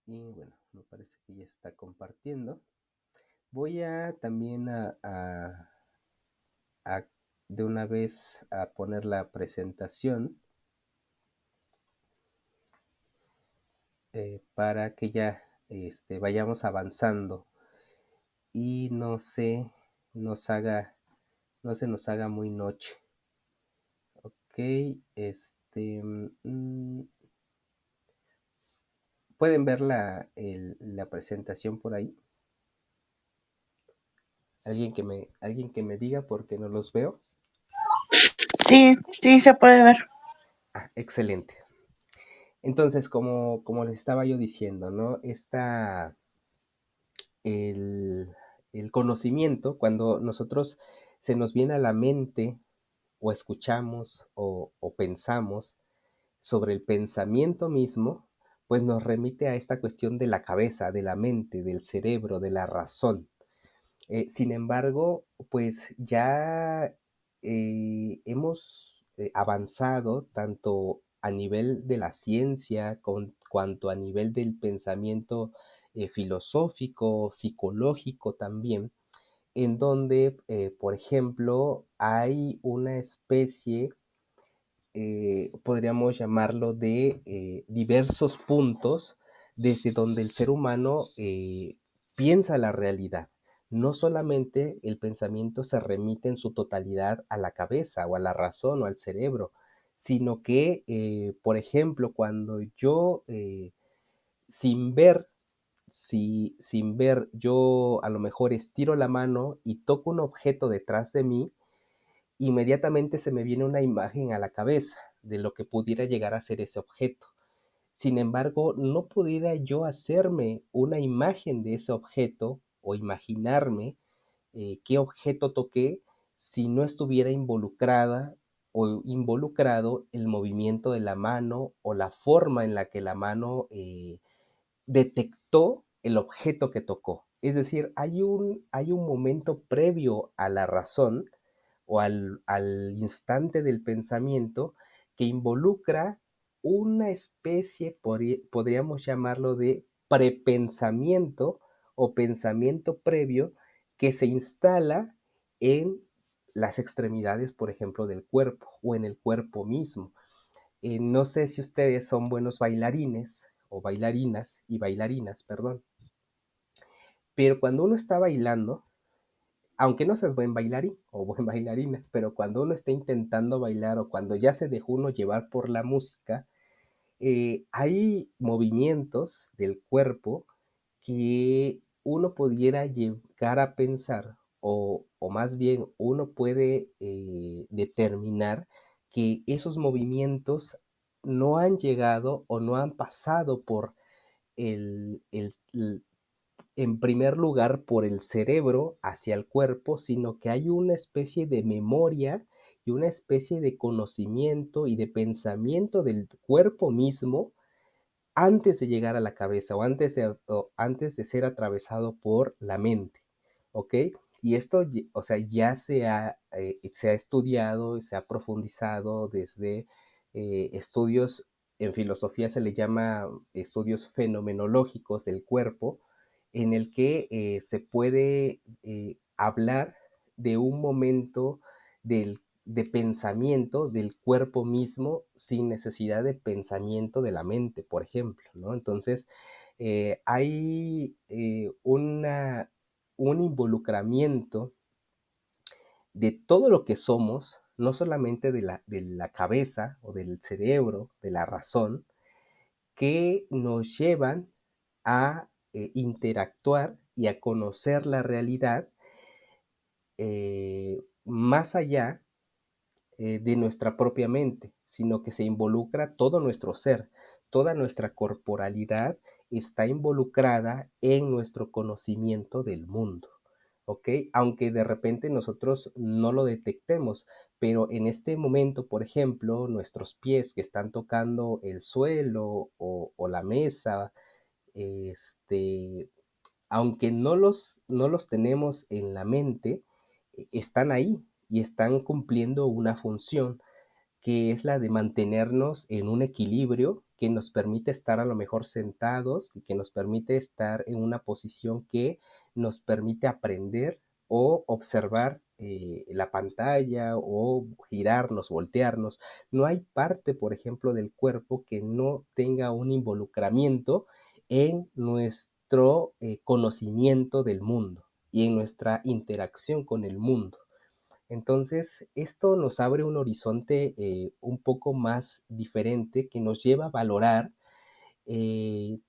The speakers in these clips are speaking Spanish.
Y bueno, me parece que ya está compartiendo. Voy a también a de una vez a poner la presentación para que ya vayamos avanzando y nos haga, no se nos haga muy noche. Ok, ¿pueden ver la presentación por ahí? Alguien que me diga porque no los veo. Sí, sí se puede ver. Ah, excelente. Entonces, como les estaba yo diciendo, ¿no? El, el conocimiento, cuando nosotros se nos viene a la mente o escuchamos o pensamos sobre el pensamiento mismo, pues nos remite a esta cuestión de la cabeza, de la mente, del cerebro, de la razón. Sin embargo, pues ya hemos avanzado tanto a nivel de la ciencia cuanto a nivel del pensamiento filosófico, psicológico también, en donde, por ejemplo, hay una especie, podríamos llamarlo, de diversos puntos desde donde el ser humano piensa la realidad. No solamente el pensamiento se remite en su totalidad a la cabeza o a la razón o al cerebro, sino que, por ejemplo, cuando yo, sin ver, sin ver, yo a lo mejor estiro la mano y toco un objeto detrás de mí, inmediatamente se me viene una imagen a la cabeza de lo que pudiera llegar a ser ese objeto. Sin embargo, no pudiera yo hacerme una imagen de ese objeto o imaginarme qué objeto toqué si no estuviera involucrada o involucrado el movimiento de la mano o la forma en la que la mano detectó el objeto que tocó. Es decir, hay un momento previo a la razón o al instante del pensamiento que involucra una especie, podríamos llamarlo, de prepensamiento o pensamiento previo que se instala en las extremidades, por ejemplo, del cuerpo o en el cuerpo mismo. No sé si ustedes son buenos bailarines o bailarinas y bailarinas, perdón, pero cuando uno está bailando, aunque no seas buen bailarín o buen bailarina, pero cuando uno está intentando bailar o cuando ya se dejó uno llevar por la música, hay movimientos del cuerpo que uno pudiera llegar a pensar, o más bien uno puede determinar que esos movimientos no han llegado o no han pasado por el en primer lugar por el cerebro hacia el cuerpo, sino que hay una especie de memoria y una especie de conocimiento y de pensamiento del cuerpo mismo antes de llegar a la cabeza o antes de ser atravesado por la mente, ¿ok? Y esto, o sea, ya se ha estudiado, se ha profundizado desde estudios, en filosofía se le llama estudios fenomenológicos del cuerpo, en el que se puede hablar de un momento de pensamiento del cuerpo mismo sin necesidad de pensamiento de la mente, por ejemplo, ¿no? Entonces, hay un involucramiento de todo lo que somos, no solamente de la cabeza o del cerebro, de la razón, que nos llevan a interactuar y a conocer la realidad más allá de nuestra propia mente, sino que se involucra todo nuestro ser, toda nuestra corporalidad está involucrada en nuestro conocimiento del mundo. ¿Ok? Aunque de repente nosotros no lo detectemos, pero en este momento, por ejemplo, nuestros pies que están tocando el suelo o la mesa, este, aunque no los tenemos en la mente, están ahí y están cumpliendo una función que es la de mantenernos en un equilibrio que nos permite estar a lo mejor sentados y que nos permite estar en una posición que nos permite aprender o observar la pantalla o girarnos, voltearnos. No hay parte, por ejemplo, del cuerpo que no tenga un involucramiento en nuestro conocimiento del mundo y en nuestra interacción con el mundo. Entonces, esto nos abre un horizonte un poco más diferente que nos lleva a valorar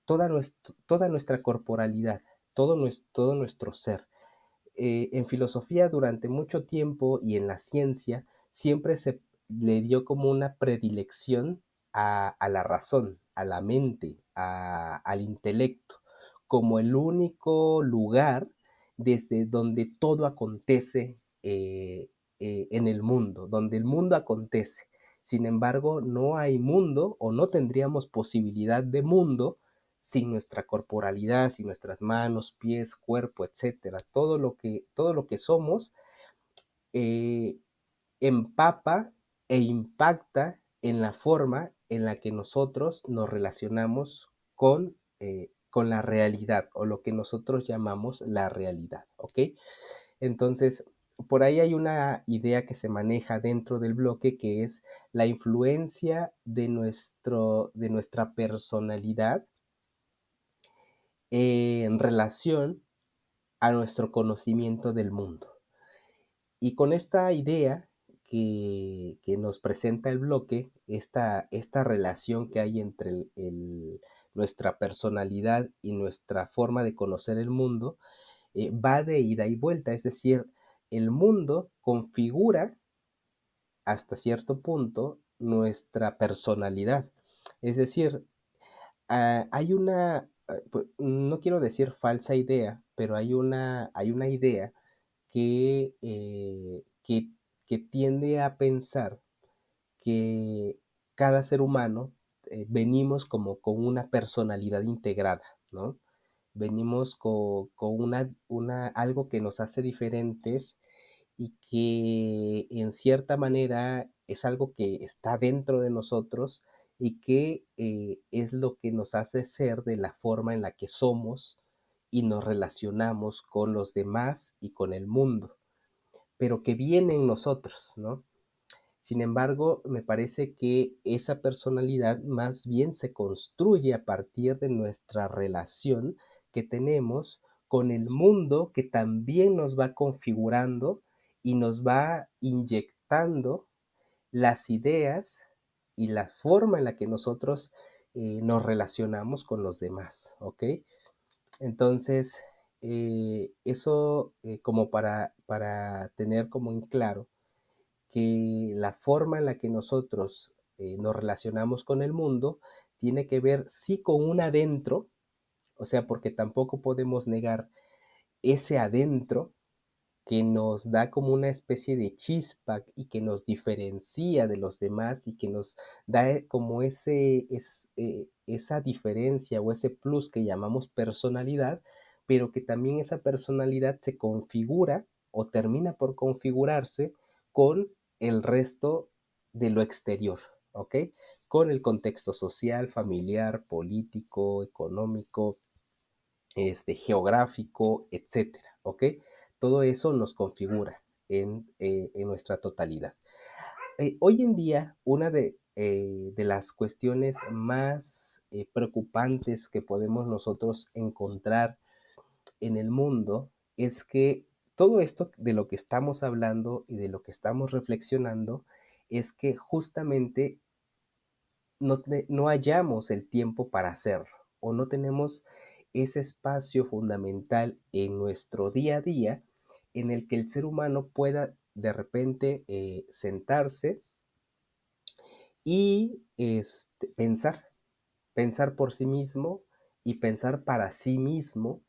toda nuestra corporalidad, todo nuestro ser. En filosofía durante mucho tiempo y en la ciencia siempre se le dio como una predilección a la razón, a la mente, al intelecto, como el único lugar desde donde todo acontece en el mundo, donde el mundo acontece. Sin embargo, no hay mundo o no tendríamos posibilidad de mundo sin nuestra corporalidad, sin nuestras manos, pies, cuerpo, etcétera. Todo lo que somos eh, empapa e impacta en la forma en la que nosotros nos relacionamos con la realidad o lo que nosotros llamamos la realidad, ¿ok? Entonces, por ahí hay una idea que se maneja dentro del bloque que es la influencia de nuestra personalidad en relación a nuestro conocimiento del mundo. Y con esta idea que nos presenta el bloque, esta relación que hay entre nuestra personalidad y nuestra forma de conocer el mundo, va de ida y vuelta, es decir, el mundo configura hasta cierto punto nuestra personalidad. Es decir, hay una, no quiero decir falsa idea, pero hay una idea que, que tiende a pensar que cada ser humano venimos como con una personalidad integrada, ¿no? Venimos con algo que nos hace diferentes y que en cierta manera es algo que está dentro de nosotros y que es lo que nos hace ser de la forma en la que somos y nos relacionamos con los demás y con el mundo, pero que viene en nosotros, ¿no? Sin embargo, me parece que esa personalidad más bien se construye a partir de nuestra relación que tenemos con el mundo que también nos va configurando y nos va inyectando las ideas y la forma en la que nosotros nos relacionamos con los demás, ¿ok? Entonces, eso como para tener como en claro que la forma en la que nosotros nos relacionamos con el mundo tiene que ver sí con un adentro, o sea, porque tampoco podemos negar ese adentro que nos da como una especie de chispa y que nos diferencia de los demás y que nos da como esa diferencia o ese plus que llamamos personalidad, pero que también esa personalidad se configura o termina por configurarse con el resto de lo exterior, ¿ok? Con el contexto social, familiar, político, económico, geográfico, etcétera, ¿ok? Todo eso nos configura en nuestra totalidad. Hoy en día, una de las cuestiones más preocupantes que podemos nosotros encontrar en el mundo es que todo esto de lo que estamos hablando y de lo que estamos reflexionando es que justamente no hallamos el tiempo para hacerlo o no tenemos ese espacio fundamental en nuestro día a día en el que el ser humano pueda de repente sentarse y pensar por sí mismo y pensar para sí mismo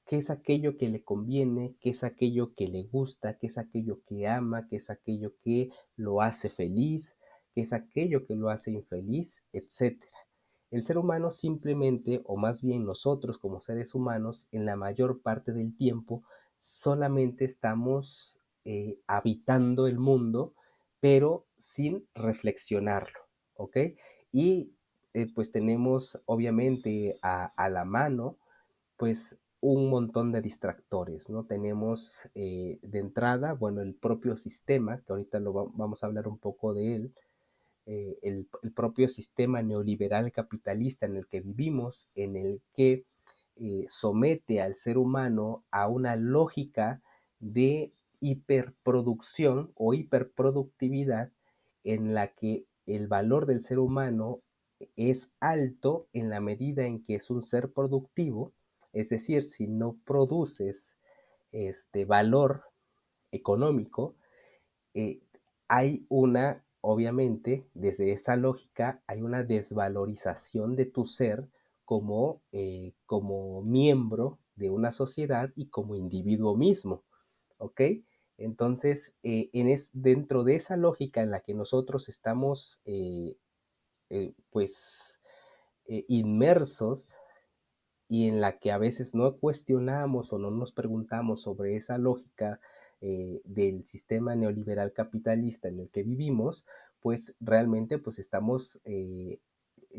qué es aquello que le conviene, qué es aquello que le gusta, qué es aquello que ama, qué es aquello que lo hace feliz, qué es aquello que lo hace infeliz, etcétera. El ser humano simplemente, o más bien nosotros como seres humanos, en la mayor parte del tiempo solamente estamos habitando el mundo, pero sin reflexionarlo, ¿ok? Y pues tenemos obviamente a la mano pues un montón de distractores, ¿no? Tenemos de entrada, bueno, el propio sistema, que ahorita vamos a hablar un poco de él, el propio sistema neoliberal capitalista en el que vivimos, en el que somete al ser humano a una lógica de hiperproducción o hiperproductividad en la que el valor del ser humano es alto en la medida en que es un ser productivo, es decir, si no produces valor económico, eh, hay una, obviamente, desde esa lógica, hay una desvalorización de tu ser como miembro de una sociedad y como individuo mismo, ¿ok? Entonces, dentro de esa lógica en la que nosotros estamos, pues, inmersos, y en la que a veces no cuestionamos o no nos preguntamos sobre esa lógica del sistema neoliberal capitalista en el que vivimos, pues realmente pues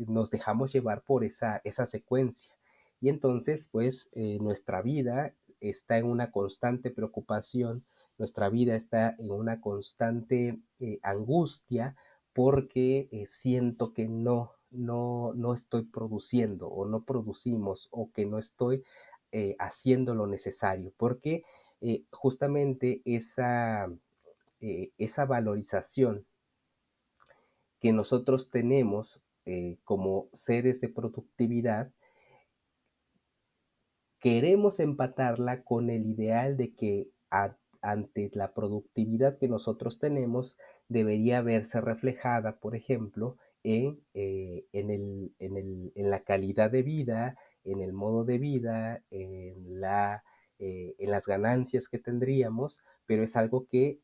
nos dejamos llevar por esa secuencia. Y entonces pues nuestra vida está en una constante preocupación, nuestra vida está en una constante angustia porque siento que no estoy produciendo o no producimos o que no estoy haciendo lo necesario, porque justamente esa valorización que nosotros tenemos como seres de productividad, queremos empatarla con el ideal de que ante la productividad que nosotros tenemos debería verse reflejada, por ejemplo, en la calidad de vida, en el modo de vida, en las ganancias que tendríamos, pero es algo que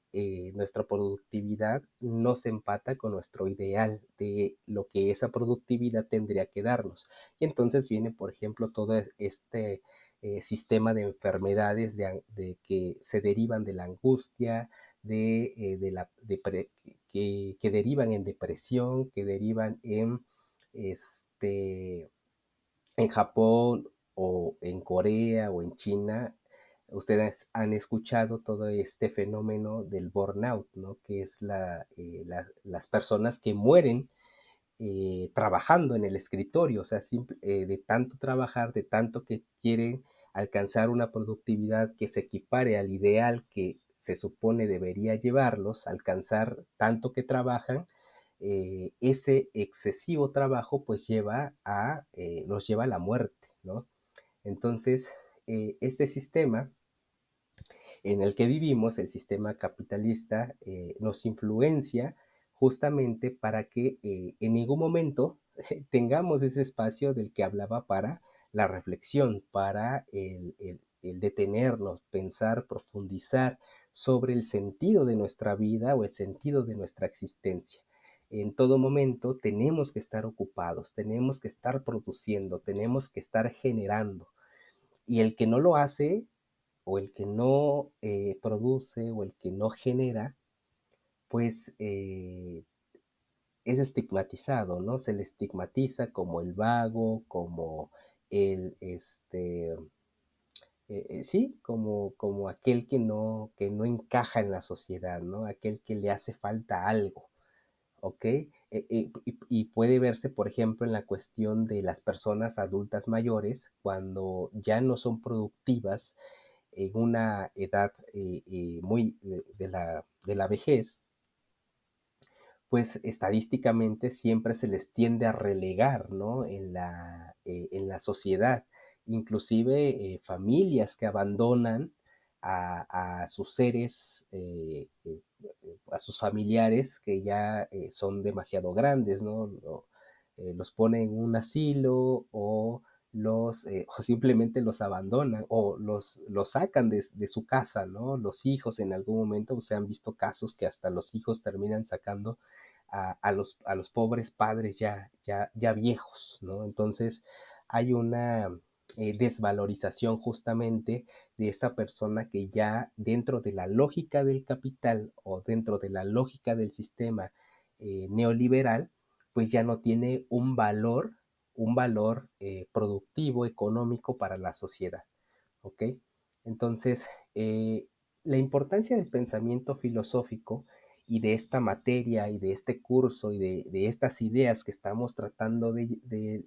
nuestra productividad no se empata con nuestro ideal de lo que esa productividad tendría que darnos. Y entonces viene, por ejemplo, todo sistema de enfermedades que se derivan de la angustia, que derivan en depresión, que derivan este, en Japón o en Corea o en China. Ustedes han escuchado todo este fenómeno del burnout, ¿no? Que es las personas que mueren trabajando en el escritorio, o sea, de tanto trabajar, de tanto que quieren alcanzar una productividad que se equipare al ideal que se supone debería llevarlos, alcanzar tanto que trabajan, ese excesivo trabajo pues los lleva a la muerte, ¿no? Entonces, este sistema en el que vivimos, el sistema capitalista, nos influencia justamente para que en ningún momento tengamos ese espacio del que hablaba para la reflexión, para el detenernos, pensar, profundizar sobre el sentido de nuestra vida o el sentido de nuestra existencia. En todo momento tenemos que estar ocupados, tenemos que estar produciendo, tenemos que estar generando. Y el que no lo hace o el que no produce o el que no genera, pues es estigmatizado, ¿no? Se le estigmatiza como el vago, como el, sí, como aquel que no encaja en la sociedad, ¿no? Aquel que le hace falta algo, ¿ok? Y puede verse, por ejemplo, en la cuestión de las personas adultas mayores, cuando ya no son productivas en una edad muy de la vejez, pues estadísticamente siempre se les tiende a relegar, ¿no? En la sociedad, inclusive familias que abandonan a sus seres, a sus familiares que ya son demasiado grandes, ¿no? Los ponen en un asilo o simplemente los abandonan o los sacan de su casa, ¿no? Los hijos en algún momento, se han visto casos que hasta los hijos terminan sacando a los pobres padres ya viejos, ¿no? Entonces hay una desvalorización justamente de esta persona que ya dentro de la lógica del capital o dentro de la lógica del sistema neoliberal, pues ya no tiene un valor productivo, económico para la sociedad. ¿Ok? Entonces, la importancia del pensamiento filosófico y de esta materia y de este curso y de estas ideas que estamos tratando de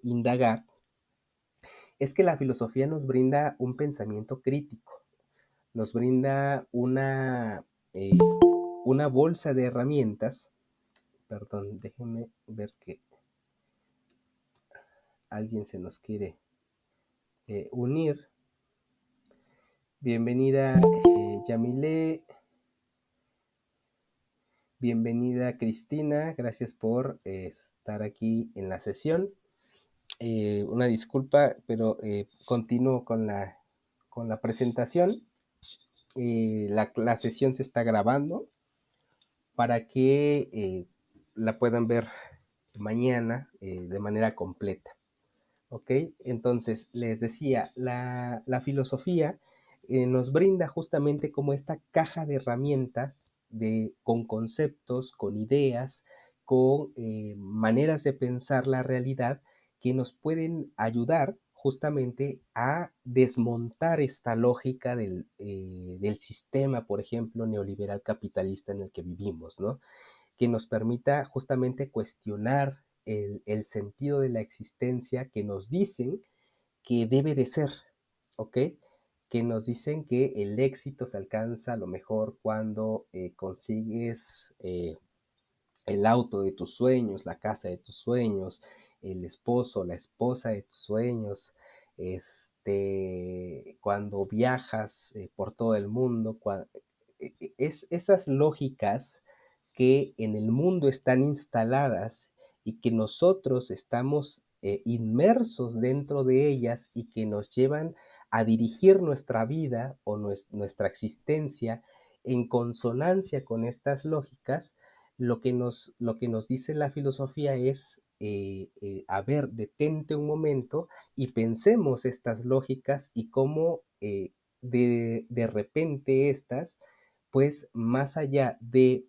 indagar es que la filosofía nos brinda un pensamiento crítico, nos brinda una bolsa de herramientas. Perdón, déjenme ver que alguien se nos quiere unir. Bienvenida Yamile, bienvenida Cristina, gracias por estar aquí en la sesión. Una disculpa, pero continúo con la presentación. La sesión se está grabando para que la puedan ver mañana de manera completa. ¿Ok? Entonces, les decía, la filosofía nos brinda justamente como esta caja de herramientas con conceptos, con ideas, con maneras de pensar la realidad que nos pueden ayudar justamente a desmontar esta lógica del sistema, por ejemplo, neoliberal capitalista en el que vivimos, ¿no? Que nos permita justamente cuestionar el sentido de la existencia que nos dicen que debe de ser, ¿ok? Que nos dicen que el éxito se alcanza a lo mejor cuando consigues el auto de tus sueños, la casa de tus sueños, el esposo, la esposa de tus sueños, cuando viajas por todo el mundo, esas lógicas que en el mundo están instaladas y que nosotros estamos inmersos dentro de ellas y que nos llevan a dirigir nuestra vida o nuestra existencia en consonancia con estas lógicas, lo que nos dice la filosofía es, a ver, detente un momento y pensemos estas lógicas y cómo de repente estas, pues más allá de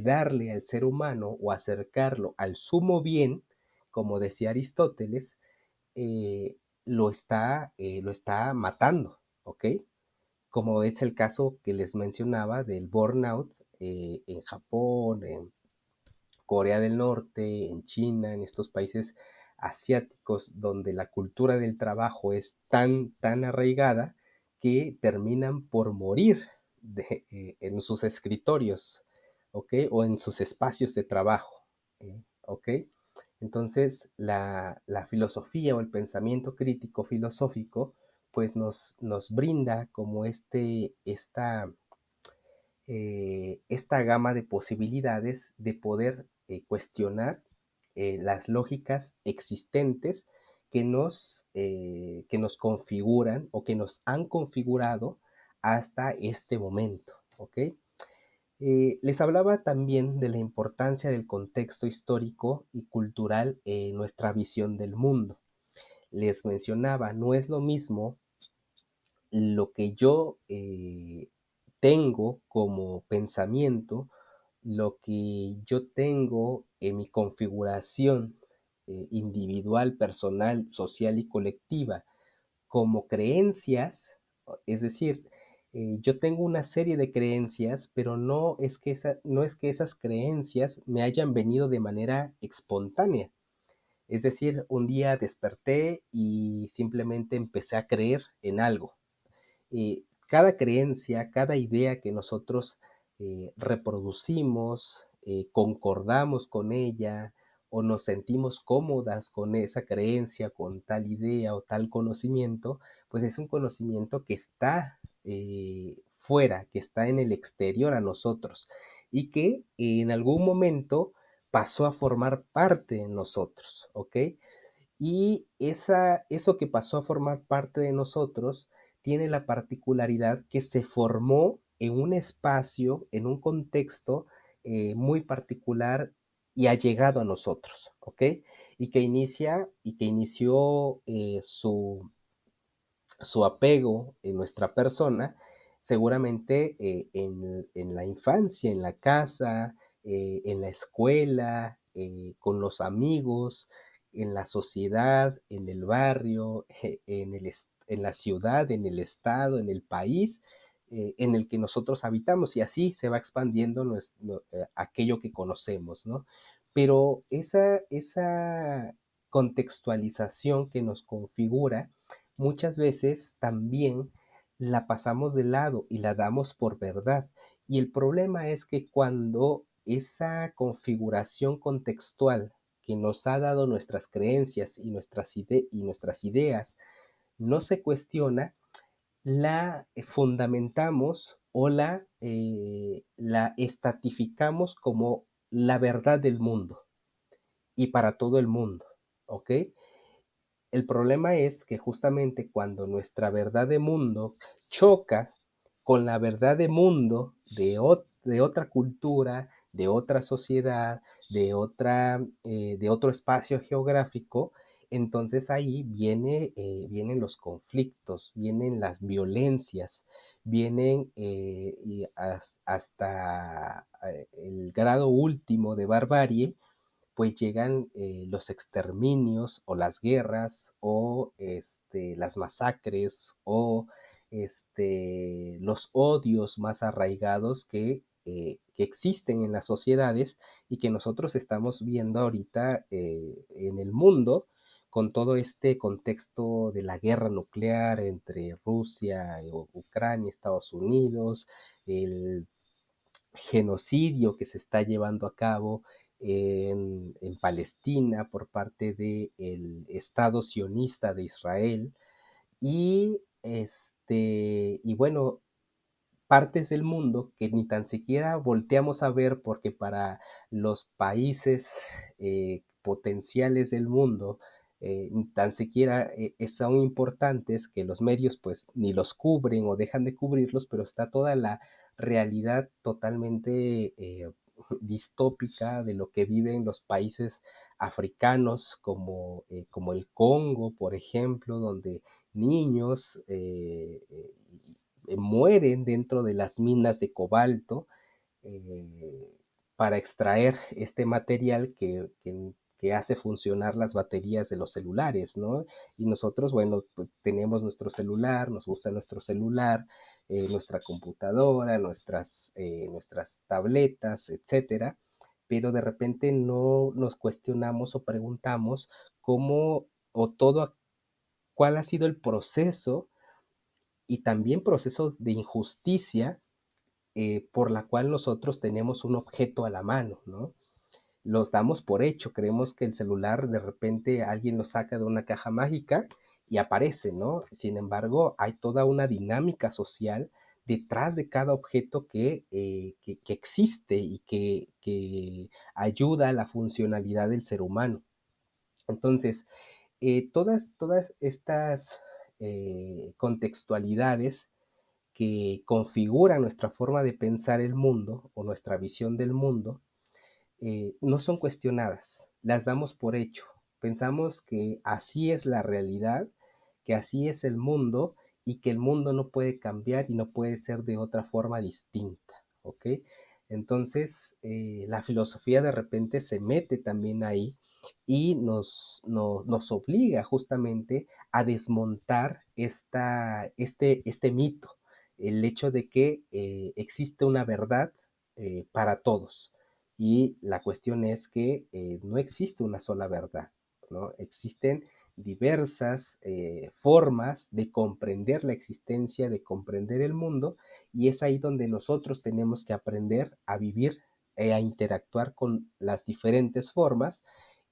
darle al ser humano o acercarlo al sumo bien, como decía Aristóteles, eh, lo está matando, ¿ok? Como es el caso que les mencionaba del burnout en Japón, en Corea del Norte, en China, en estos países asiáticos donde la cultura del trabajo es tan arraigada que terminan por morir en sus escritorios, ¿ok? O en sus espacios de trabajo, ¿ok? Entonces, la filosofía o el pensamiento crítico filosófico, pues nos brinda como esta gama de posibilidades de poder cuestionar las lógicas existentes que nos configuran o que nos han configurado hasta este momento. ¿Ok? Les hablaba también de la importancia del contexto histórico y cultural en nuestra visión del mundo. Les mencionaba, no es lo mismo lo que yo tengo como pensamiento, lo que yo tengo en mi configuración individual, personal, social y colectiva como creencias, es decir, yo tengo una serie de creencias, pero no es que esas creencias me hayan venido de manera espontánea. Es decir, un día desperté y simplemente empecé a creer en algo. Cada creencia, cada idea que nosotros reproducimos, concordamos con ella o nos sentimos cómodas con esa creencia, con tal idea o tal conocimiento, pues es un conocimiento que está fuera, que está en el exterior a nosotros y que en algún momento pasó a formar parte de nosotros, ¿ok? Y eso que pasó a formar parte de nosotros tiene la particularidad que se formó en un espacio, en un contexto muy particular y ha llegado a nosotros, ¿ok? Y que inició su apego en nuestra persona, seguramente en la infancia, en la casa, en la escuela, con los amigos, en la sociedad, en el barrio, en la ciudad, en el estado, en el país en el que nosotros habitamos y así se va expandiendo aquello que conocemos, ¿no? Pero esa contextualización que nos configura muchas veces también la pasamos de lado y la damos por verdad. Y el problema es que cuando esa configuración contextual que nos ha dado nuestras creencias y nuestras ideas no se cuestiona, la fundamentamos o la estatificamos como la verdad del mundo y para todo el mundo, ¿ok? El problema es que justamente cuando nuestra verdad de mundo choca con la verdad de mundo de otra cultura, de otra sociedad, de otro espacio geográfico, entonces ahí vienen los conflictos, vienen las violencias, vienen hasta el grado último de barbarie, pues llegan los exterminios o las guerras o las masacres o los odios más arraigados que existen en las sociedades y que nosotros estamos viendo ahorita en el mundo con todo este contexto de la guerra nuclear entre Rusia, Ucrania, Estados Unidos, el genocidio que se está llevando a cabo en Palestina por parte del Estado sionista de Israel y bueno, partes del mundo que ni tan siquiera volteamos a ver porque para los países potenciales del mundo ni tan siquiera son importantes que los medios pues ni los cubren o dejan de cubrirlos, pero está toda la realidad totalmente distópica de lo que viven los países africanos como el Congo, por ejemplo, donde niños mueren dentro de las minas de cobalto eh, para extraer este material que hace funcionar las baterías de los celulares, ¿no? Y nosotros, bueno, pues tenemos nuestro celular, nos gusta nuestro celular, nuestra computadora, nuestras tabletas, etcétera, pero de repente no nos cuestionamos o preguntamos cómo o todo, cuál ha sido el proceso y también procesos de injusticia por la cual nosotros tenemos un objeto a la mano, ¿no? Los damos por hecho, creemos que el celular de repente alguien lo saca de una caja mágica y aparece, ¿no? Sin embargo, hay toda una dinámica social detrás de cada objeto que existe y que ayuda a la funcionalidad del ser humano. Entonces, todas estas contextualidades que configuran nuestra forma de pensar el mundo o nuestra visión del mundo, no son cuestionadas, las damos por hecho. Pensamos que así es la realidad, que así es el mundo y que el mundo no puede cambiar y no puede ser de otra forma distinta, ¿ok? Entonces, la filosofía de repente se mete también ahí y nos obliga justamente a desmontar este mito, el hecho de que existe una verdad para todos. Y la cuestión es que no existe una sola verdad, ¿no? Existen diversas formas de comprender la existencia, de comprender el mundo, y es ahí donde nosotros tenemos que aprender a vivir, a interactuar con las diferentes formas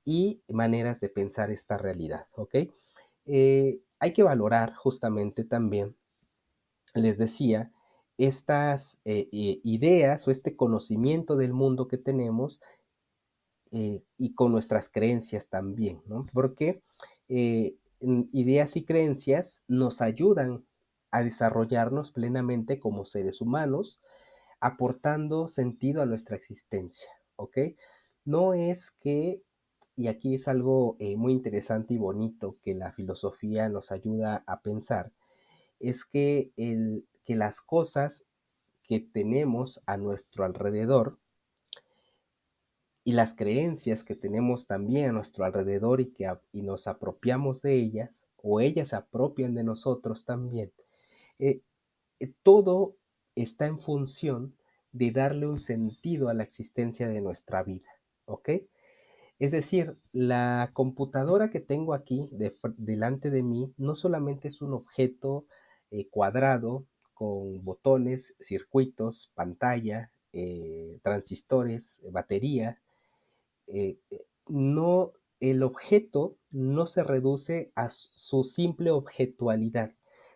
y maneras de pensar esta realidad, ¿ok? Hay que valorar justamente también, les decía, estas ideas o este conocimiento del mundo que tenemos y con nuestras creencias también, ¿no? Porque ideas y creencias nos ayudan a desarrollarnos plenamente como seres humanos, aportando sentido a nuestra existencia, ¿ok? No es que, y aquí es algo muy interesante y bonito que la filosofía nos ayuda a pensar, es que las cosas que tenemos a nuestro alrededor y las creencias que tenemos también a nuestro alrededor y nos apropiamos de ellas, o ellas se apropian de nosotros también, eh, todo está en función de darle un sentido a la existencia de nuestra vida, ¿ok? Es decir, la computadora que tengo aquí delante de mí no solamente es un objeto cuadrado con botones, circuitos, pantalla, transistores, batería. No, el objeto no se reduce a su simple objetualidad,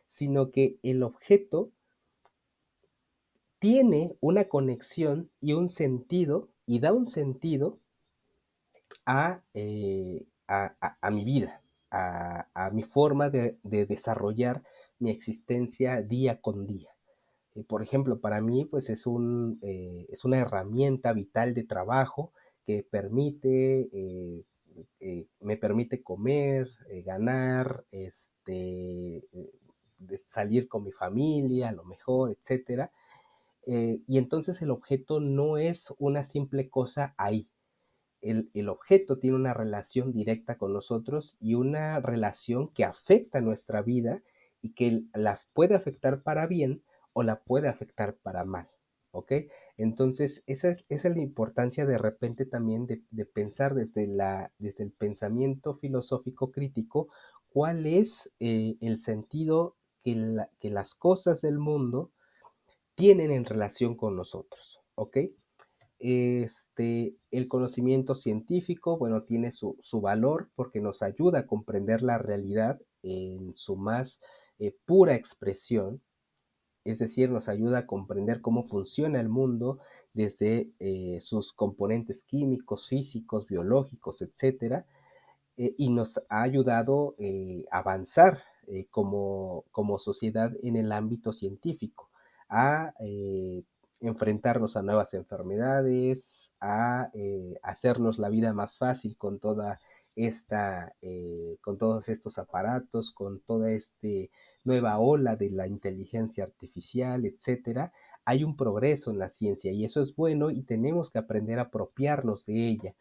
sino que el objeto tiene una conexión y un sentido y da un sentido a mi vida, a mi forma de desarrollar mi existencia día con día. Por ejemplo, para mí, pues es una herramienta vital de trabajo que me permite comer, ganar, salir con mi familia, a lo mejor, etcétera. Y entonces el objeto no es una simple cosa ahí, el objeto tiene una relación directa con nosotros y una relación que afecta nuestra vida y que la puede afectar para bien o la puede afectar para mal. ¿Ok? Entonces, esa es la importancia de repente también de pensar desde el pensamiento filosófico crítico cuál es el sentido que las cosas del mundo tienen en relación con nosotros. ¿Ok? El conocimiento científico, bueno, tiene su valor porque nos ayuda a comprender la realidad en su más pura expresión, es decir, nos ayuda a comprender cómo funciona el mundo desde sus componentes químicos, físicos, biológicos, etcétera, y nos ha ayudado a avanzar como sociedad en el ámbito científico, a enfrentarnos a nuevas enfermedades, a hacernos la vida más fácil con todos estos aparatos, con toda esta nueva ola de la inteligencia artificial, etcétera. Hay un progreso en la ciencia y eso es bueno y tenemos que aprender a apropiarnos de ella,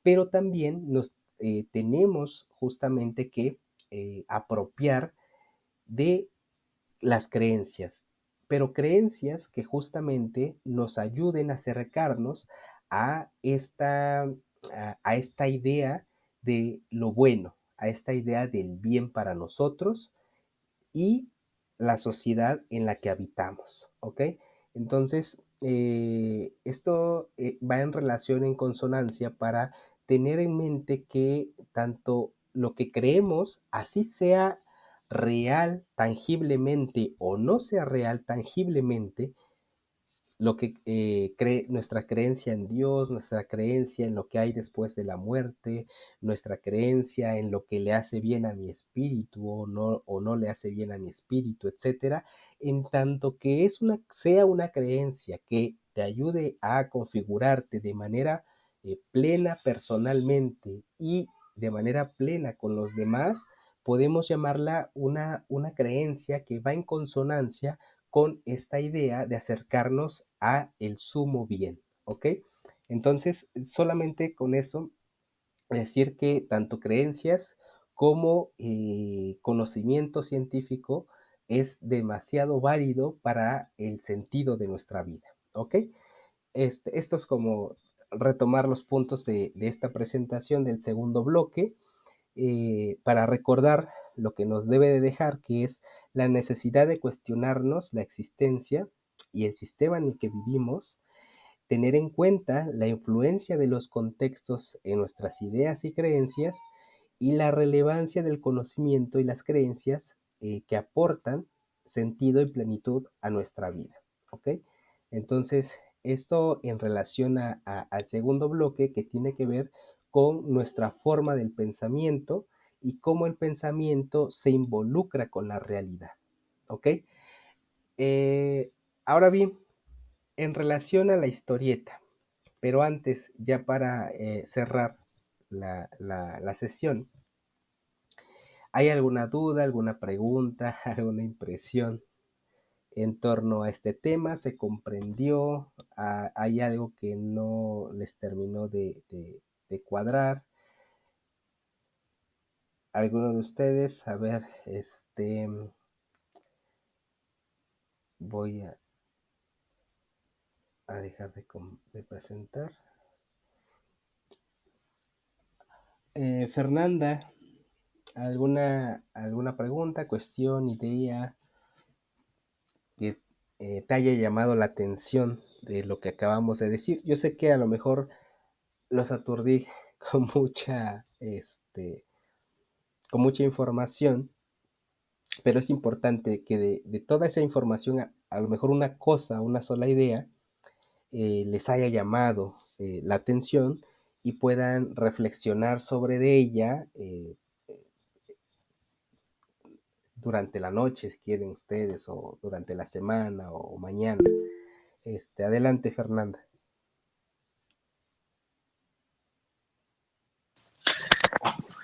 pero también tenemos justamente que apropiar de las creencias, pero creencias que justamente nos ayuden a acercarnos a a esta idea de lo bueno, a esta idea del bien para nosotros y la sociedad en la que habitamos, ¿ok? Entonces, esto va en relación, en consonancia, para tener en mente que tanto lo que creemos, así sea real tangiblemente o no sea real tangiblemente, lo que nuestra creencia en Dios, nuestra creencia en lo que hay después de la muerte, nuestra creencia en lo que le hace bien a mi espíritu o no le hace bien a mi espíritu, etcétera, en tanto que sea una creencia que te ayude a configurarte de manera plena personalmente y de manera plena con los demás, podemos llamarla una creencia que va en consonancia con esta idea de acercarnos a el sumo bien, ¿ok? Entonces, solamente con eso, decir que tanto creencias como conocimiento científico es demasiado válido para el sentido de nuestra vida, ¿ok? Esto es como retomar los puntos de esta presentación del segundo bloque para recordar lo que nos debe de dejar, que es la necesidad de cuestionarnos la existencia y el sistema en el que vivimos, tener en cuenta la influencia de los contextos en nuestras ideas y creencias y la relevancia del conocimiento y las creencias que aportan sentido y plenitud a nuestra vida. ¿Ok? Entonces, esto en relación al segundo bloque que tiene que ver con nuestra forma del pensamiento y cómo el pensamiento se involucra con la realidad. ¿Ok? Eh, Ahora bien, en relación a la historieta, pero antes, ya para cerrar la sesión, ¿hay alguna duda, alguna pregunta, alguna impresión? en torno a este tema? ¿Se comprendió? ¿Hay algo que no les terminó de cuadrar? ¿Alguno de ustedes? A ver, voy a dejar de presentar. Fernanda, ¿alguna pregunta, cuestión, idea que te haya llamado la atención de lo que acabamos de decir? Yo sé que a lo mejor los aturdí con con mucha información, pero es importante que de toda esa información, a lo mejor una sola idea, les haya llamado la atención y puedan reflexionar sobre de ella durante la noche, si quieren ustedes, o durante la semana o mañana. Adelante, Fernanda.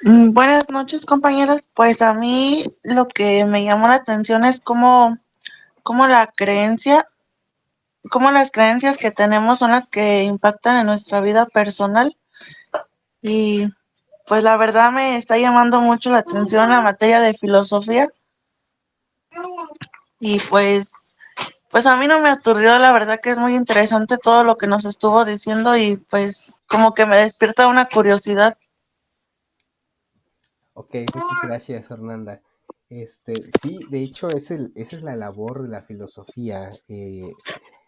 Buenas noches, compañeros. Pues a mí lo que me llamó la atención es cómo cómo las creencias que tenemos son las que impactan en nuestra vida personal. Y pues la verdad me está llamando mucho la atención la materia de filosofía. Y pues a mí no me aturdió, la verdad que es muy interesante todo lo que nos estuvo diciendo y pues como que me despierta una curiosidad. Ok, muchas gracias, Fernanda. Sí, de hecho, esa es la labor de la filosofía,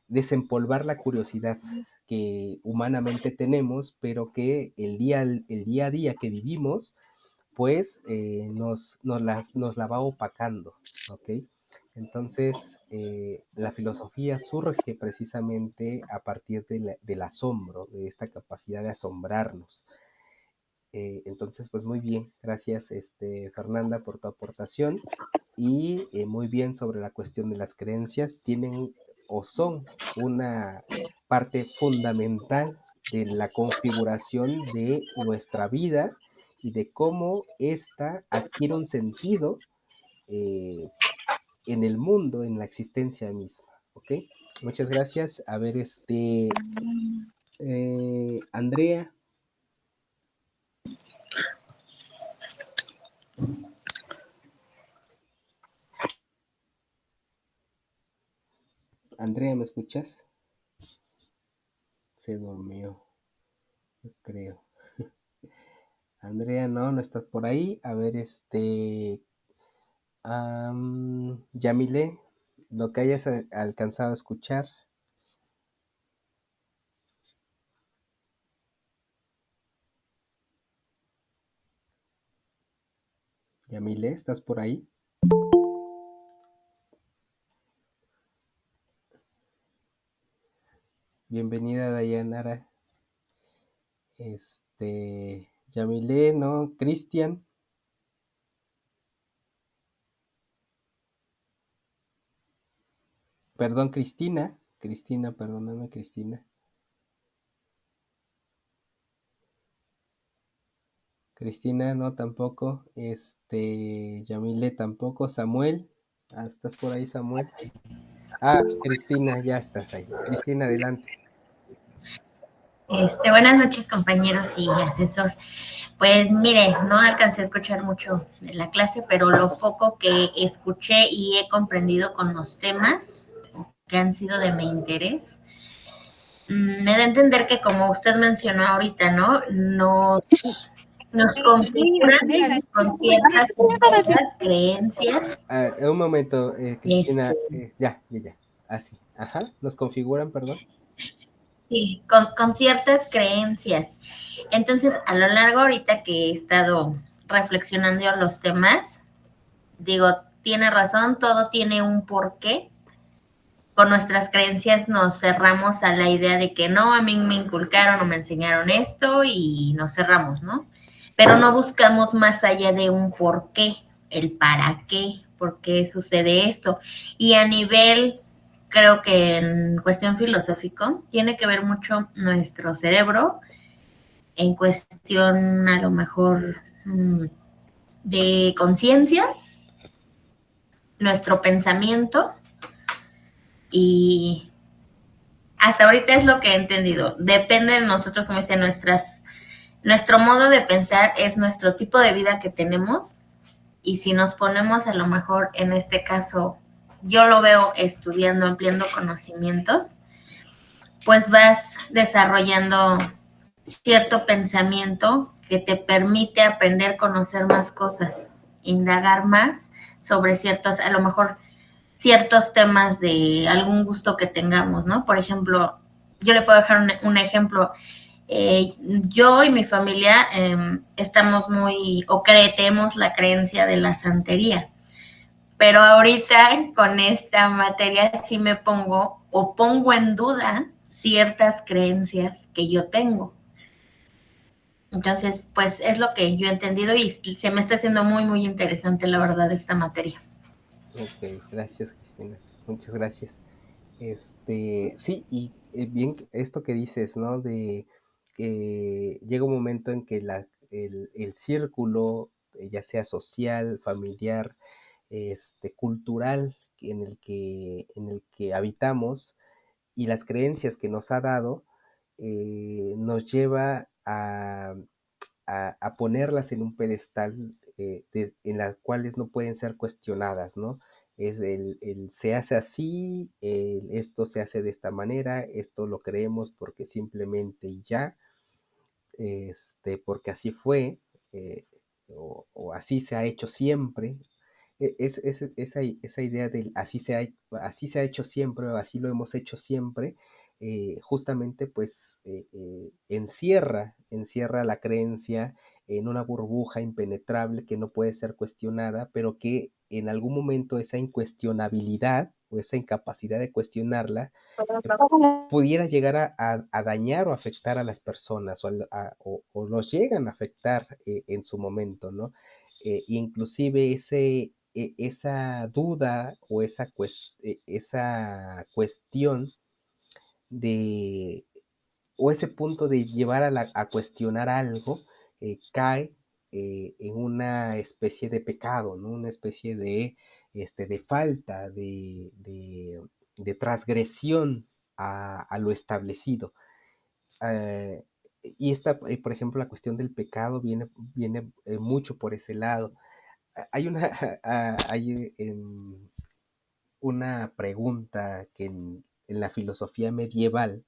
desempolvar la curiosidad que humanamente tenemos, pero que el día a día que vivimos, pues nos la va opacando, ¿ok? Entonces, la filosofía surge precisamente a partir del asombro, de esta capacidad de asombrarnos. Entonces, pues muy bien, gracias Fernanda por tu aportación y muy bien sobre la cuestión de las creencias, tienen o son una parte fundamental de la configuración de nuestra vida y de cómo ésta adquiere un sentido eh, en el mundo, en la existencia misma, ¿ok? Muchas gracias. A ver, Andrea. Andrea, ¿me escuchas? Se durmió, yo creo. Andrea, no estás por ahí. A ver, Yamile, lo que hayas alcanzado a escuchar. Yamile, ¿estás por ahí? Bienvenida, Dayanara. Yamile, ¿no? Cristian. Perdón, Cristina. Cristina, perdóname, Cristina. Cristina, no, tampoco. Yamile tampoco. Samuel, ¿estás por ahí, Samuel? Ah, Cristina, ya estás ahí. Cristina, adelante. Buenas noches, compañeros y asesor. Pues mire, no alcancé a escuchar mucho de la clase, pero lo poco que escuché y he comprendido con los temas que han sido de mi interés, me da a entender que como usted mencionó ahorita, ¿no? Nos configuran con ciertas creencias. Un momento, Este, Cristina. Ya. Así. Ajá. Nos configuran, perdón. Sí, con ciertas creencias. Entonces, a lo largo ahorita que he estado reflexionando en los temas, digo, tiene razón, todo tiene un porqué. Con nuestras creencias nos cerramos a la idea de que no, a mí me inculcaron o me enseñaron esto y nos cerramos, ¿no? Pero no buscamos más allá de un porqué, el para qué, por qué sucede esto. Y a nivel, creo que en cuestión filosófico, tiene que ver mucho nuestro cerebro en cuestión a lo mejor de conciencia, nuestro pensamiento Y hasta ahorita es lo que he entendido. Depende de nosotros, como dice, nuestro modo de pensar es nuestro tipo de vida que tenemos. Y si nos ponemos a lo mejor en este caso, yo lo veo estudiando, ampliando conocimientos, pues vas desarrollando cierto pensamiento que te permite aprender, conocer más cosas, indagar más sobre ciertos, a lo mejor ciertos temas de algún gusto que tengamos, ¿no? Por ejemplo, yo le puedo dejar un ejemplo. Yo y mi familia estamos muy, o tenemos la creencia de la santería, pero ahorita con esta materia sí me pongo o pongo en duda ciertas creencias que yo tengo. Entonces, pues es lo que yo he entendido y se me está haciendo muy, muy interesante, la verdad, esta materia. Ok, gracias, Cristina. Muchas gracias. Sí, y bien esto que dices, ¿no? De que llega un momento en que el círculo, ya sea social, familiar, cultural, en el que habitamos y las creencias que nos ha dado, nos lleva a ponerlas en un pedestal en las cuales no pueden ser cuestionadas, ¿no? Es se hace así, esto se hace de esta manera, esto lo creemos porque simplemente y ya, porque así fue, eh, o así se ha hecho siempre. Esa idea del así se ha hecho siempre o así lo hemos hecho siempre, justamente pues encierra la creencia en una burbuja impenetrable que no puede ser cuestionada, pero que en algún momento esa incuestionabilidad o esa incapacidad de cuestionarla eh, pudiera llegar a dañar o afectar a las personas o los llegan a afectar en su momento, ¿no? Inclusive esa duda o esa cuestión de, o ese punto de llevar a cuestionar algo, cae en una especie de pecado, ¿no? Una especie de falta, de transgresión a lo establecido. Eh, y por ejemplo, la cuestión del pecado viene mucho por ese lado. Hay una pregunta que en la filosofía medieval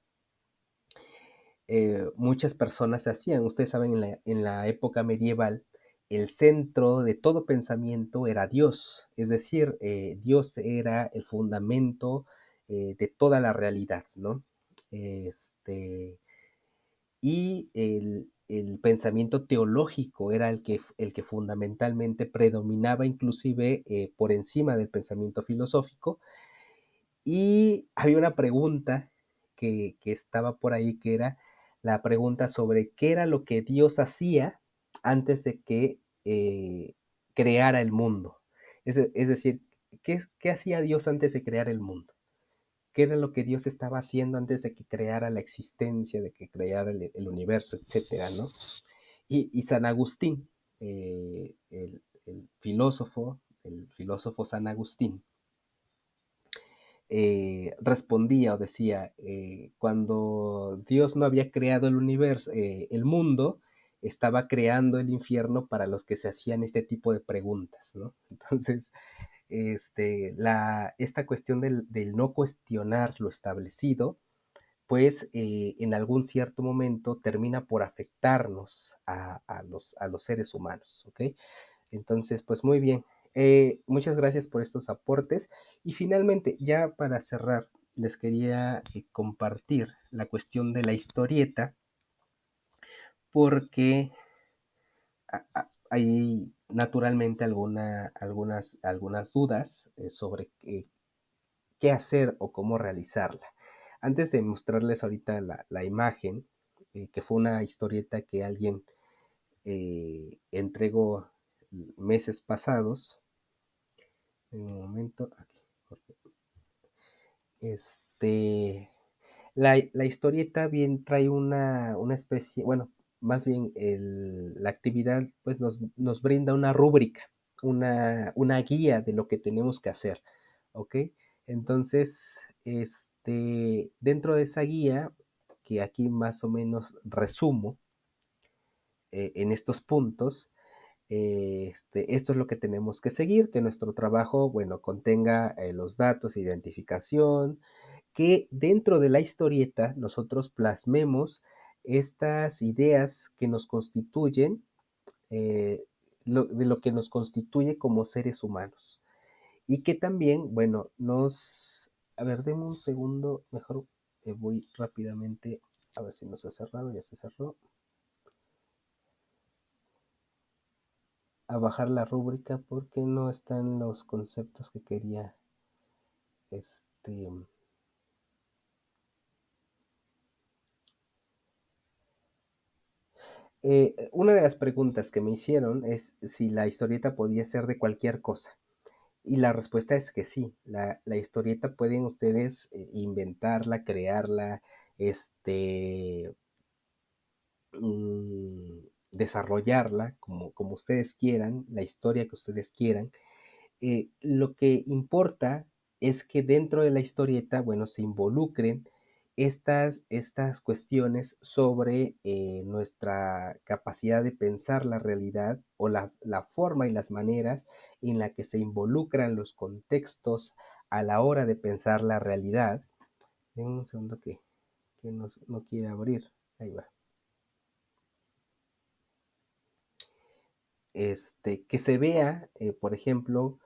muchas personas se hacían. Ustedes saben, en la época medieval, el centro de todo pensamiento era Dios, es decir, Dios era el fundamento de toda la realidad, ¿no? Este, y el pensamiento teológico era el que fundamentalmente predominaba inclusive por encima del pensamiento filosófico. Y había una pregunta que estaba por ahí, que era la pregunta sobre qué era lo que Dios hacía antes de que creara el mundo. Es decir, ¿qué hacía Dios antes de crear el mundo? ¿Qué era lo que Dios estaba haciendo antes de que creara la existencia, de que creara el universo, etcétera, ¿no? Y San Agustín, el filósofo San Agustín, respondía o decía, cuando Dios no había creado el universo, el mundo, estaba creando el infierno para los que se hacían este tipo de preguntas, ¿no? Entonces, esta cuestión del no cuestionar lo establecido, pues en algún cierto momento termina por afectarnos a los seres humanos, ¿ok? Entonces, pues muy bien. Muchas gracias por estos aportes. Y finalmente, ya para cerrar, les quería compartir la cuestión de la historieta, porque hay naturalmente algunas dudas sobre qué hacer o cómo realizarla. Antes de mostrarles ahorita la imagen, que fue una historieta que alguien entregó meses pasados. En un momento, aquí. Este, la historieta bien trae una especie, bueno, más bien la actividad pues nos brinda una rúbrica, una guía de lo que tenemos que hacer, ¿ok? Entonces, Dentro de esa guía, que aquí más o menos resumo en estos puntos, esto es lo que tenemos que seguir, que nuestro trabajo, bueno, contenga los datos, identificación, que dentro de la historieta nosotros plasmemos estas ideas que nos constituyen, eh, de lo que nos constituye como seres humanos. Y que también, bueno, a ver, denme un segundo, mejor voy rápidamente, a ver si nos ha cerrado, ya se cerró, a bajar la rúbrica porque no están los conceptos que quería, este, una de las preguntas que me hicieron es si la historieta podía ser de cualquier cosa. Y la respuesta es que sí, la historieta pueden ustedes inventarla, crearla, este, desarrollarla como ustedes quieran, la historia que ustedes quieran. Lo que importa es que dentro de la historieta, bueno, se involucren estas cuestiones sobre nuestra capacidad de pensar la realidad o la forma y las maneras en la que se involucran los contextos a la hora de pensar la realidad. En un segundo que no quiere abrir. Ahí va. Que se vea, por ejemplo,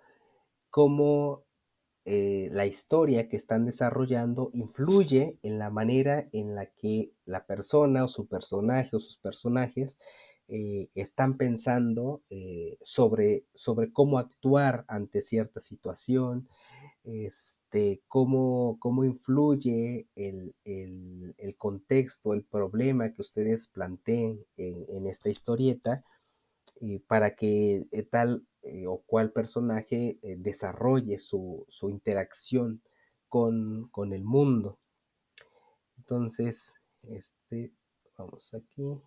cómo la historia que están desarrollando influye en la manera en la que la persona o su personaje o sus personajes están pensando sobre cómo actuar ante cierta situación, cómo influye el contexto, el problema que ustedes planteen en esta historieta para que tal o cual personaje desarrolle su interacción con el mundo. Entonces, vamos aquí,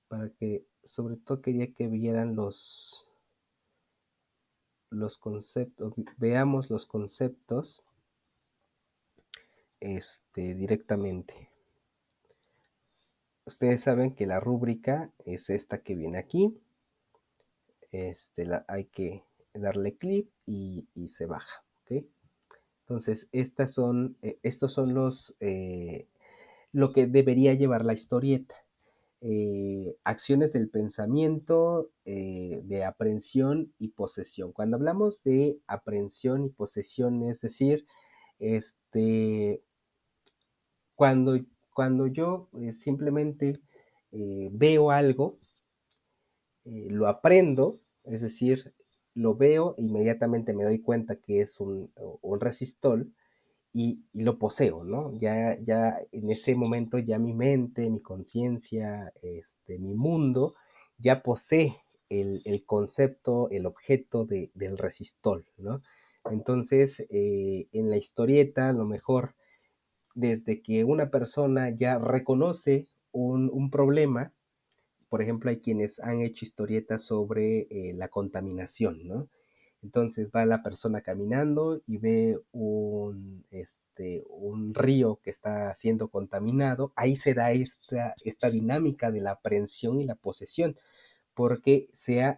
para que, sobre todo quería que vieran los conceptos, veamos los conceptos directamente. Ustedes saben que la rúbrica es esta que viene aquí. Hay que darle clic y se baja, ¿ok? Entonces, estos son lo que debería llevar la historieta. Acciones del pensamiento, de aprehensión y posesión. Cuando hablamos de aprehensión y posesión, es decir, este, cuando, cuando yo simplemente veo algo, lo aprendo, es decir, lo veo, inmediatamente me doy cuenta que es un resistol y lo poseo, ¿no? Ya en ese momento ya mi mente, mi conciencia, mi mundo, ya posee el concepto, el objeto del resistol, ¿no? Entonces, en la historieta, a lo mejor, desde que una persona ya reconoce un problema, por ejemplo, hay quienes han hecho historietas sobre la contaminación, ¿no? Entonces va la persona caminando y ve un río que está siendo contaminado. Ahí se da esta dinámica de la aprehensión y la posesión, porque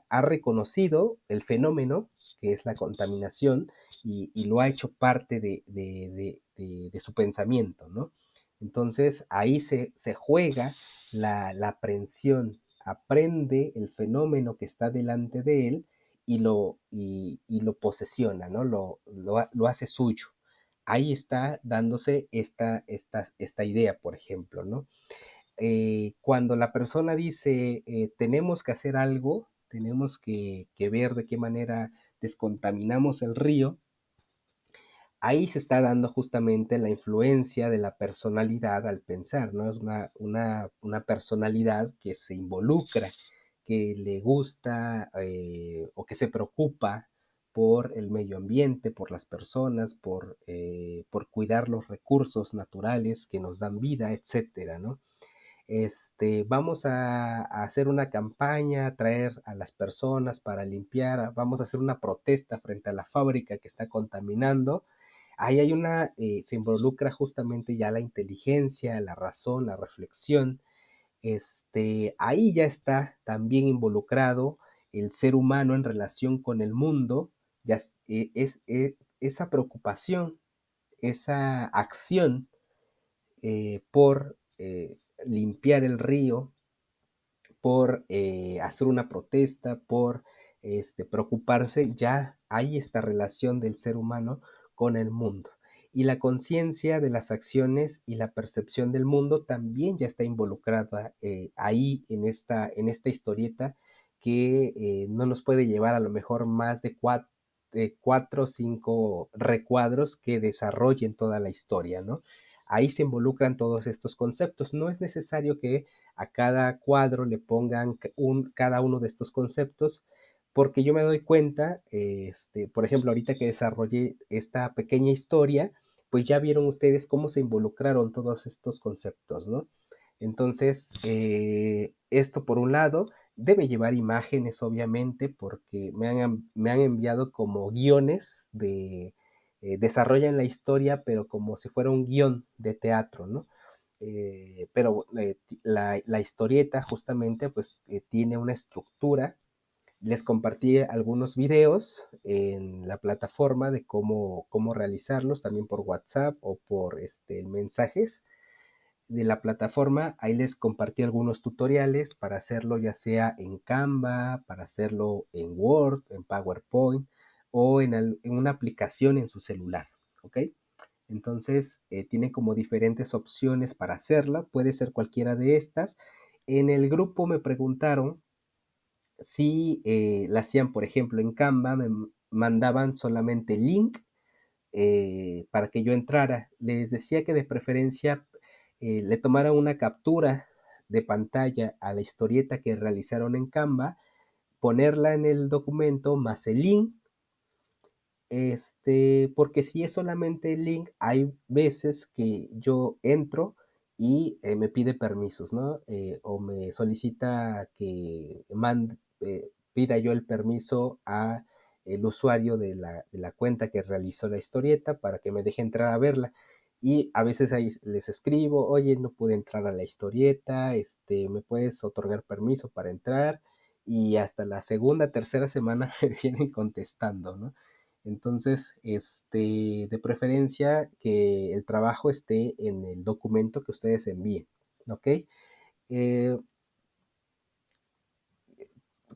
ha reconocido el fenómeno que es la contaminación y lo ha hecho parte de su pensamiento, ¿no? Entonces ahí se juega la aprehensión, aprende el fenómeno que está delante de él y lo posesiona, ¿no? Lo hace suyo. Ahí está dándose esta idea, por ejemplo, ¿no? Cuando la persona dice, tenemos que hacer algo, tenemos que ver de qué manera descontaminamos el río, ahí se está dando justamente la influencia de la personalidad al pensar, ¿no? Es una personalidad que se involucra, que le gusta o que se preocupa por el medio ambiente, por las personas, por cuidar los recursos naturales que nos dan vida, etcétera, ¿no? Vamos a hacer una campaña, a traer a las personas para limpiar, vamos a hacer una protesta frente a la fábrica que está contaminando. Ahí hay se involucra justamente ya la inteligencia, la razón, la reflexión. Ahí ya está también involucrado el ser humano en relación con el mundo, ya esa preocupación, esa acción por limpiar el río, por hacer una protesta, por preocuparse, ya hay esta relación del ser humano con el mundo. Y la conciencia de las acciones y la percepción del mundo también ya está involucrada ahí en esta historieta que no nos puede llevar a lo mejor más de cuatro o cinco recuadros que desarrollen toda la historia, ¿no? Ahí se involucran todos estos conceptos. No es necesario que a cada cuadro le pongan cada uno de estos conceptos, porque yo me doy cuenta, por ejemplo, ahorita que desarrollé esta pequeña historia, pues ya vieron ustedes cómo se involucraron todos estos conceptos, ¿no? Entonces, esto por un lado debe llevar imágenes, obviamente, porque me han enviado como guiones desarrollan la historia, pero como si fuera un guión de teatro, ¿no? Pero la historieta justamente pues tiene una estructura. Les compartí algunos videos en la plataforma de cómo realizarlos, también por WhatsApp o por mensajes de la plataforma. Ahí les compartí algunos tutoriales para hacerlo ya sea en Canva, para hacerlo en Word, en PowerPoint o en una aplicación en su celular, ¿ok? Entonces, tiene como diferentes opciones para hacerla, puede ser cualquiera de estas. En el grupo me preguntaron si la hacían, por ejemplo, en Canva, me mandaban solamente el link para que yo entrara. Les decía que de preferencia le tomara una captura de pantalla a la historieta que realizaron en Canva, ponerla en el documento más el link, porque si es solamente el link, hay veces que yo entro y me pide permisos, ¿no? O me solicita que pida yo el permiso a el usuario de la cuenta que realizó la historieta para que me deje entrar a verla. Y a veces ahí les escribo, oye, no pude entrar a la historieta, ¿me puedes otorgar permiso para entrar? Y hasta la segunda, tercera semana me vienen contestando, ¿no? Entonces, de preferencia que el trabajo esté en el documento que ustedes envíen, ¿ok? Eh,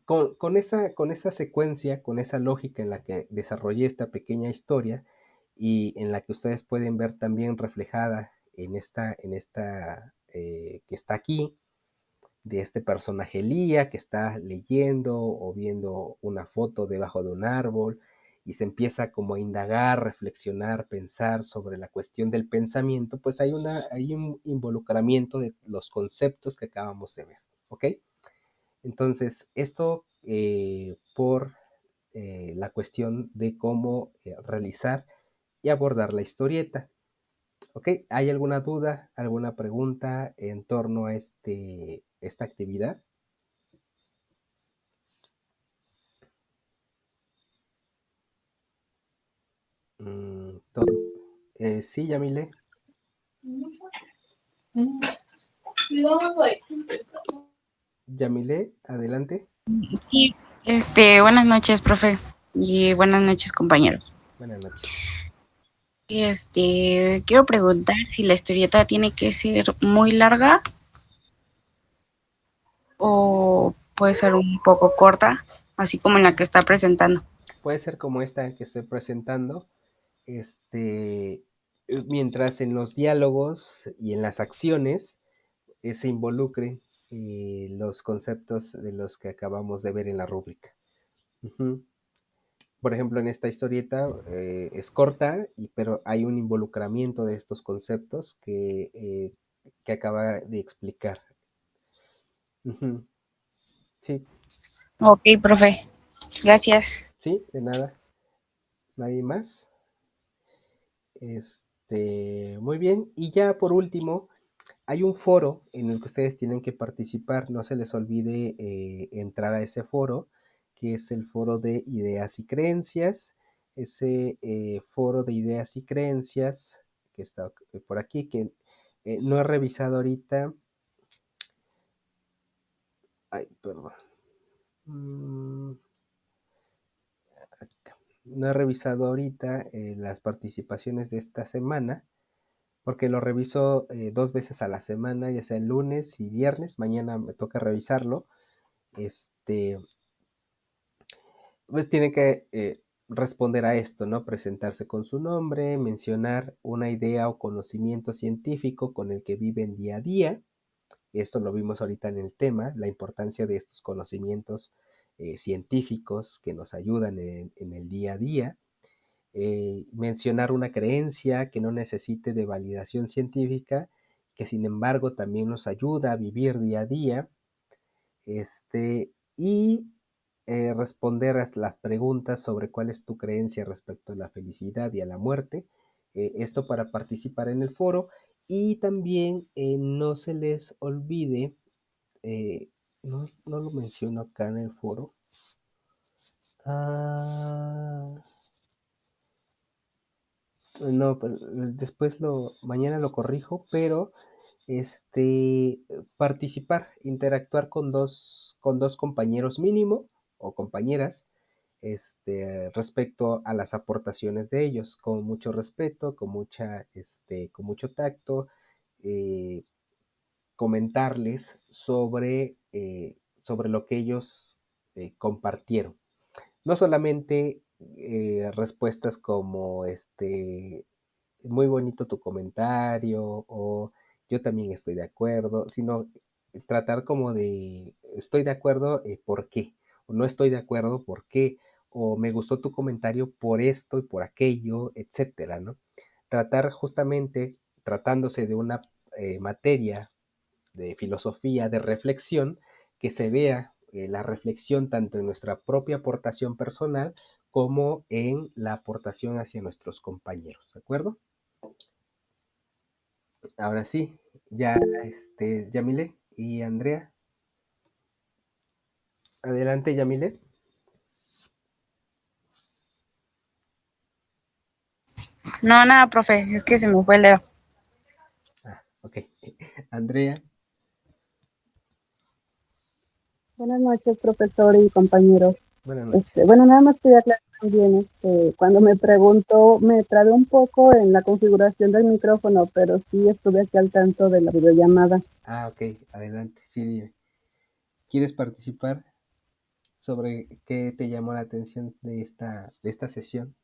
con esa secuencia, con esa lógica en la que desarrollé esta pequeña historia y en la que ustedes pueden ver también reflejada que está aquí, de este personaje Lía que está leyendo o viendo una foto debajo de un árbol y se empieza como a indagar, reflexionar, pensar sobre la cuestión del pensamiento, pues hay un involucramiento de los conceptos que acabamos de ver, ¿ok? Entonces, esto por la cuestión de cómo realizar y abordar la historieta. ¿Ok? ¿Hay alguna duda, alguna pregunta en torno a esta actividad? Todo. Sí, Yamile. Yamile, adelante. Sí, buenas noches, profe, y buenas noches, compañeros. Buenas noches. Quiero preguntar si la historieta tiene que ser muy larga o puede ser un poco corta, así como en la que está presentando. Puede ser como esta que estoy presentando, mientras en los diálogos y en las acciones se involucren los conceptos de los que acabamos de ver en la rúbrica. Ujú. Por ejemplo, en esta historieta es corta, pero hay un involucramiento de estos conceptos que acaba de explicar. Ujú. Sí, Ok, profe, gracias. sí, de nada. ¿Nadie más? Muy bien. Y ya por último, hay un foro en el que ustedes tienen que participar. No se les olvide entrar a ese foro, que es el foro de ideas y creencias. ese foro de ideas y creencias que está por aquí, que no he revisado ahorita. Ay, perdón. No he revisado ahorita las participaciones de esta semana, porque lo reviso 2 veces a la semana, ya sea el lunes y viernes. Mañana me toca revisarlo. Pues tiene que responder a esto, ¿no? Presentarse con su nombre, mencionar una idea o conocimiento científico con el que viven día a día. Esto lo vimos ahorita en el tema, la importancia de estos conocimientos científicos que nos ayudan en el día a día. Mencionar una creencia que no necesite de validación científica, que sin embargo también nos ayuda a vivir día a día. Y responder a las preguntas sobre cuál es tu creencia respecto a la felicidad y a la muerte. Esto para participar en el foro. Y también no se les olvide, no lo menciono acá en el foro. No, pero después mañana lo corrijo, pero participar, interactuar con dos compañeros mínimo o compañeras, respecto a las aportaciones de ellos, con mucho respeto, con mucho tacto, eh, comentarles sobre lo que ellos compartieron. No solamente respuestas como muy bonito tu comentario o yo también estoy de acuerdo, sino tratar como de estoy de acuerdo, ¿por qué? O no estoy de acuerdo, ¿por qué? O me gustó tu comentario por esto y por aquello, etcétera, ¿no? Tratar justamente, tratándose de una materia de filosofía, de reflexión, que se vea la reflexión tanto en nuestra propia aportación personal como en la aportación hacia nuestros compañeros, ¿de acuerdo? Ahora sí, ya Yamile y Andrea. Adelante, Yamile. No, nada, profe, es que se me fue el dedo. Ok. Andrea. Buenas noches, profesor y compañeros. Buenas noches. Bueno, nada más quería aclarar también, cuando me preguntó, me trabé un poco en la configuración del micrófono, pero sí estuve aquí al tanto de la videollamada. Ok, adelante, sí, dime. ¿Quieres participar sobre qué te llamó la atención de esta sesión?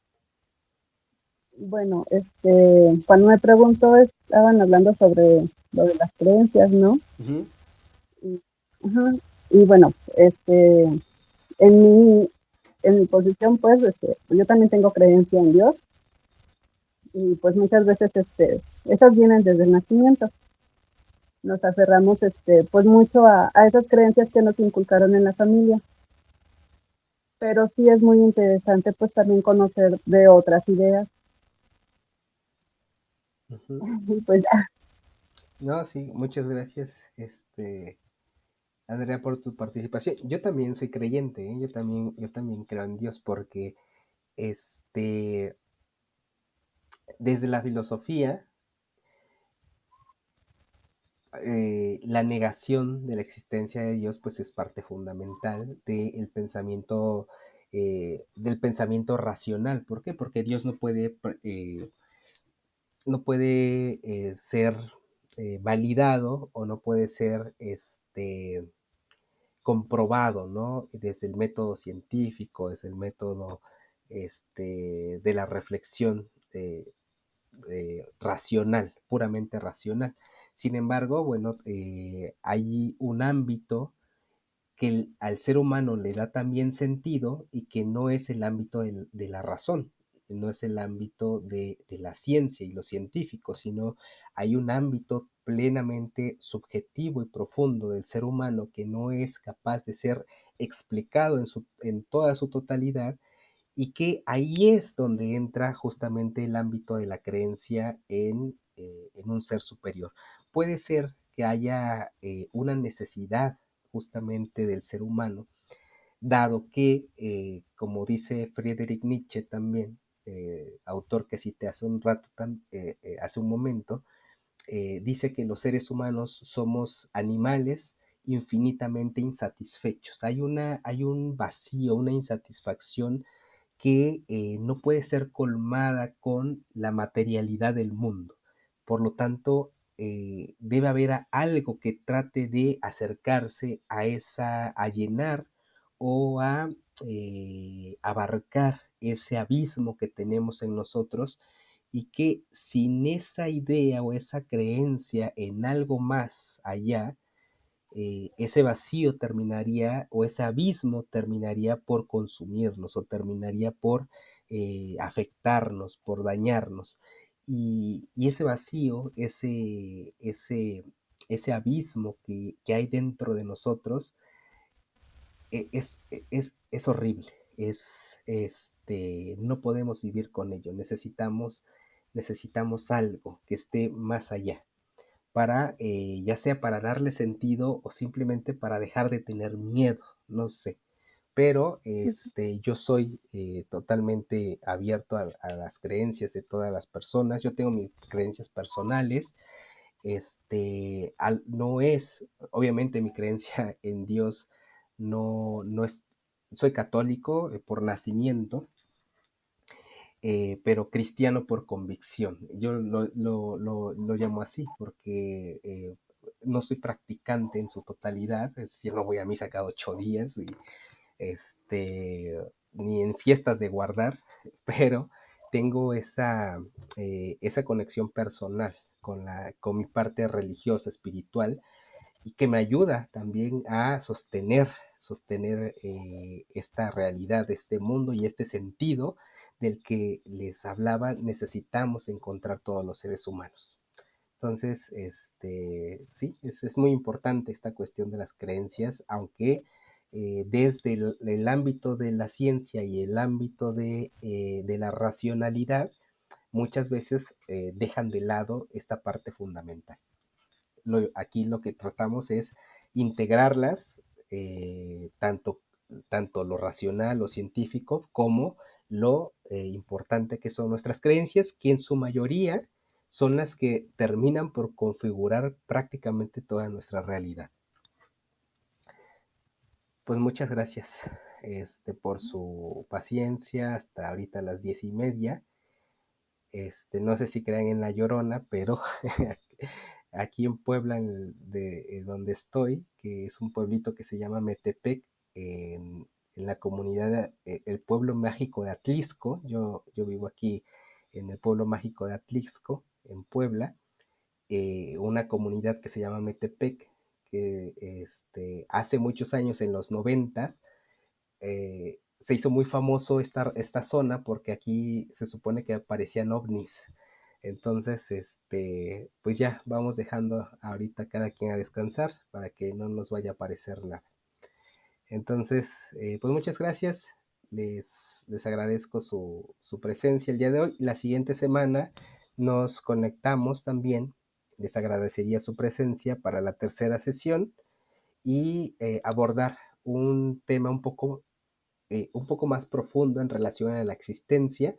Bueno, cuando me preguntó, estaban hablando sobre lo de las creencias, ¿no? Uh-huh. Ajá. Y bueno, en mi posición, pues, yo también tengo creencia en Dios, y pues muchas veces, esas vienen desde el nacimiento. Nos aferramos, pues mucho a esas creencias que nos inculcaron en la familia. Pero sí es muy interesante, pues, también conocer de otras ideas. Uh-huh. Y pues ya. No, sí, muchas gracias, Andrea, por tu participación. Yo también soy creyente, ¿eh? Yo también creo en Dios porque, desde la filosofía, la negación de la existencia de Dios, pues es parte fundamental del pensamiento racional. ¿Por qué? Porque Dios no puede ser validado o no puede ser comprobado, ¿no? Desde el método científico, desde el método de la reflexión racional, puramente racional. Sin embargo, bueno, hay un ámbito que al ser humano le da también sentido y que no es el ámbito de la razón, no es el ámbito de la ciencia y lo científico, sino hay un ámbito plenamente subjetivo y profundo del ser humano que no es capaz de ser explicado en toda su totalidad y que ahí es donde entra justamente el ámbito de la creencia en un ser superior. Puede ser que haya una necesidad justamente del ser humano, dado que, como dice Friedrich Nietzsche también, autor que cité hace un rato, hace un momento, dice que los seres humanos somos animales infinitamente insatisfechos. Hay un vacío, una insatisfacción que no puede ser colmada con la materialidad del mundo. Por lo tanto, debe haber algo que trate de acercarse a llenar o a abarcar ese abismo que tenemos en nosotros, y que sin esa idea o esa creencia en algo más allá, ese vacío terminaría, o ese abismo terminaría por consumirnos, o terminaría por afectarnos, por dañarnos. Y ese vacío, ese abismo que hay dentro de nosotros, es horrible. No podemos vivir con ello. Necesitamos algo que esté más allá, para, ya sea para darle sentido o simplemente para dejar de tener miedo, no sé. Pero yo soy totalmente abierto a las creencias de todas las personas. Yo tengo mis creencias personales. No es, obviamente mi creencia en Dios no es, soy católico por nacimiento, pero cristiano por convicción. Yo lo llamo así porque no soy practicante en su totalidad, es decir, no voy a misa cada 8 días, ni en fiestas de guardar, pero tengo esa conexión personal con mi parte religiosa, espiritual, y que me ayuda también a sostener esta realidad, este mundo y este sentido del que les hablaba. Necesitamos encontrar todos los seres humanos. Entonces, sí, es muy importante esta cuestión de las creencias, aunque desde el ámbito de la ciencia y el ámbito de la racionalidad, muchas veces dejan de lado esta parte fundamental. Aquí lo que tratamos es integrarlas, tanto lo racional, lo científico, como lo importante que son nuestras creencias, que en su mayoría son las que terminan por configurar prácticamente toda nuestra realidad. Pues muchas gracias por su paciencia hasta ahorita las 10:30. No sé si crean en La Llorona, pero aquí en Puebla, donde estoy, que es un pueblito que se llama Metepec, en la comunidad, el pueblo mágico de Atlixco. Yo vivo aquí en el pueblo mágico de Atlixco, en Puebla, una comunidad que se llama Metepec, que hace muchos años, en los 90s, se hizo muy famoso esta zona porque aquí se supone que aparecían ovnis. Entonces, pues ya vamos dejando ahorita cada quien a descansar para que no nos vaya a aparecer nada. Entonces, pues muchas gracias. Les agradezco su presencia el día de hoy. La siguiente semana nos conectamos también. Les agradecería su presencia para la tercera sesión y abordar un tema un poco más profundo en relación a la existencia,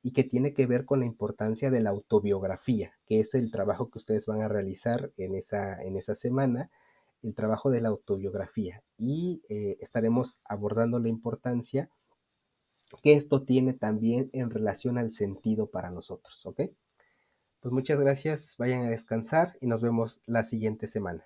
y que tiene que ver con la importancia de la autobiografía, que es el trabajo que ustedes van a realizar en esa semana, el trabajo de la autobiografía. Y estaremos abordando la importancia que esto tiene también en relación al sentido para nosotros, ¿ok? Pues muchas gracias, vayan a descansar y nos vemos la siguiente semana.